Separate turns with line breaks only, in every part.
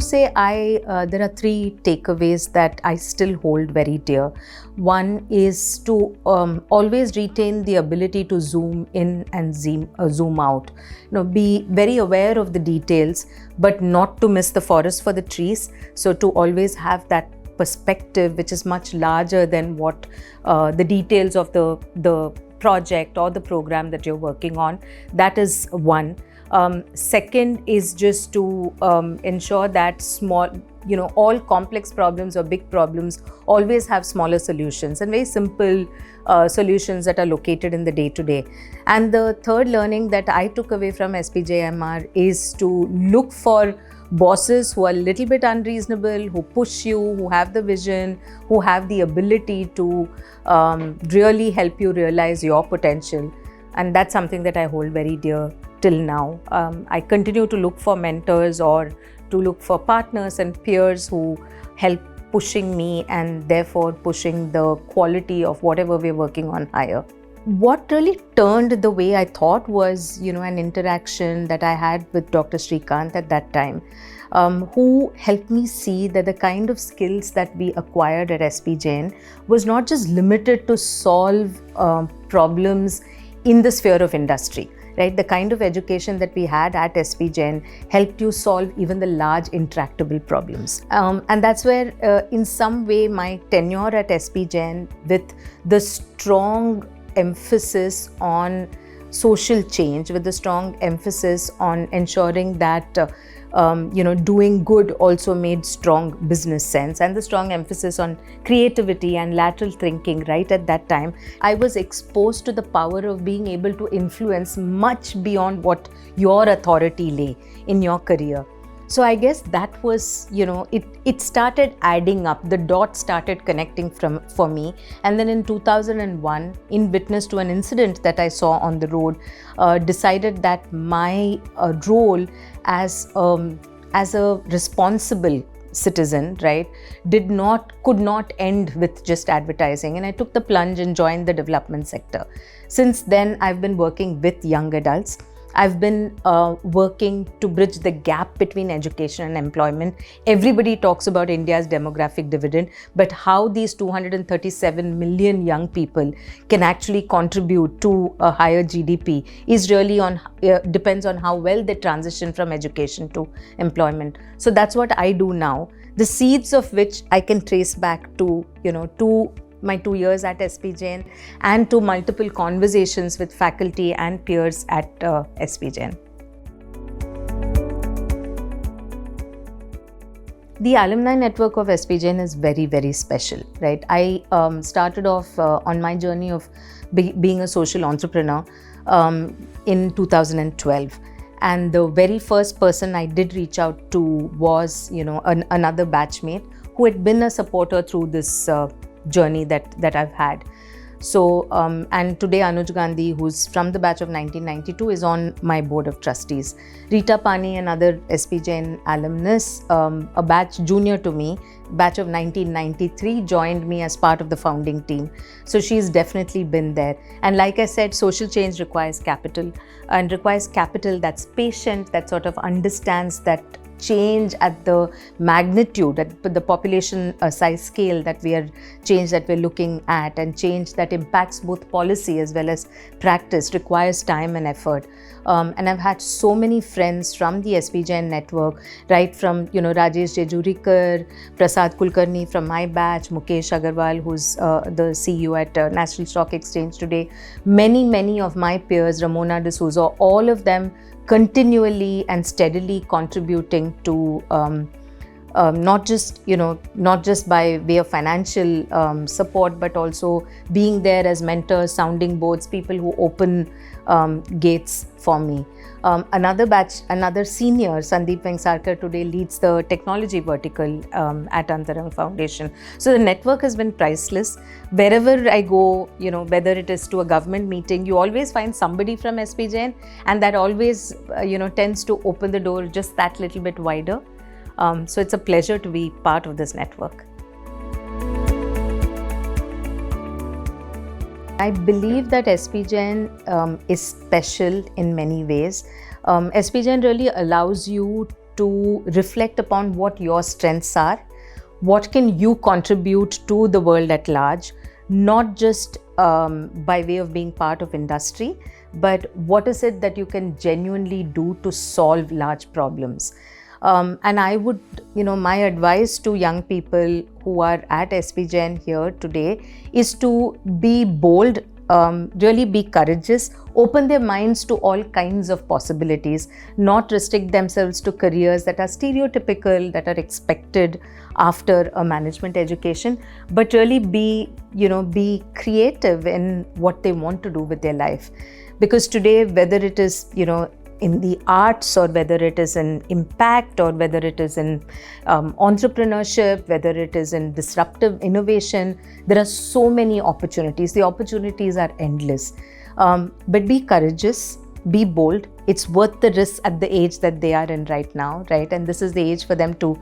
say there are three takeaways that I still hold very dear. One is to always retain the ability to zoom in and zoom out. Be very aware of the details, but not to miss the forest for the trees. So to always have that perspective which is much larger than what the details of the project or the program that you're working on. That is one. Second is just to ensure that all complex problems or big problems always have smaller solutions and very simple solutions that are located in the day-to-day. And the third learning that I took away from SPJIMR is to look for bosses who are a little bit unreasonable, who push you, who have the vision, who have the ability to really help you realize your potential. And that's something that I hold very dear till now. I continue to look for mentors or to look for partners and peers who help pushing me and therefore pushing the quality of whatever we're working on higher. What really turned the way I thought was, an interaction that I had with Dr. Srikanth at that time, who helped me see that the kind of skills that we acquired at SPJIMR was not just limited to solve problems in the sphere of industry. Right? The kind of education that we had at SPJIMR helped you solve even the large intractable problems. And that's where, in some way, my tenure at SPJIMR, with the strong emphasis on social change, with the strong emphasis on ensuring that doing good also made strong business sense, and the strong emphasis on creativity and lateral thinking right at that time, I was exposed to the power of being able to influence much beyond what your authority lay in your career. So I guess that was, it started adding up, the dots started connecting for me. And then in 2001, in witness to an incident that I saw on the road, decided that my role as a responsible citizen, right, could not end with just advertising. And I took the plunge and joined the development sector. Since then, I've been working with young adults. I've been working to bridge the gap between education and employment. Everybody talks about India's demographic dividend, but how these 237 million young people can actually contribute to a higher GDP is really depends on how well they transition from education to employment. So that's what I do now, the seeds of which I can trace back to, my 2 years at SPJIMR and to multiple conversations with faculty and peers at SPJIMR. The Alumni Network of SPJIMR is very, very special, right? I started off on my journey of being a social entrepreneur in 2012. And the very first person I did reach out to was, another batchmate who had been a supporter through this journey that I've had. So, and today Anuj Gandhi, who's from the batch of 1992, is on my board of trustees. Rita Pani, another SPJIMR alumnus, a batch junior to me, batch of 1993, joined me as part of the founding team. So she's definitely been there. And like I said, social change requires capital, and requires capital that's patient, that sort of understands that change at the magnitude, at the population size scale that we're looking at, and change that impacts both policy as well as practice requires time and effort. And I've had so many friends from the SPJIMR network, right from Rajesh Jejurikar, Prasad Kulkarni from my batch, Mukesh Aggarwal, who's the CEO at National Stock Exchange today, many of my peers, Ramona D'Souza, all of them continually and steadily contributing to not just by way of financial support, but also being there as mentors, sounding boards, people who open gates for me. Another senior, Sandeep Vengsarkar, today leads the technology vertical at Antarang Foundation. So the network has been priceless. Wherever I go, whether it is to a government meeting, you always find somebody from SPJIMR, and that always, tends to open the door just that little bit wider. So it's a pleasure to be part of this network. I believe that SPJIMR is special in many ways. SPJIMR really allows you to reflect upon what your strengths are, what can you contribute to the world at large, not just by way of being part of industry, but what is it that you can genuinely do to solve large problems. And I would, my advice to young people who are at SPJIMR here today is to be bold, really be courageous, open their minds to all kinds of possibilities, not restrict themselves to careers that are stereotypical, that are expected after a management education, but really be creative in what they want to do with their life. Because today, whether it is, in the arts, or whether it is in impact, or whether it is in entrepreneurship, whether it is in disruptive innovation, there are so many opportunities. The opportunities are endless. But be courageous, be bold. It's worth the risk at the age that they are in right now, right? And this is the age for them to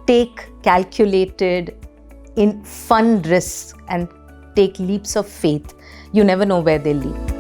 take calculated, fun risks and take leaps of faith. You never know where they'll lead.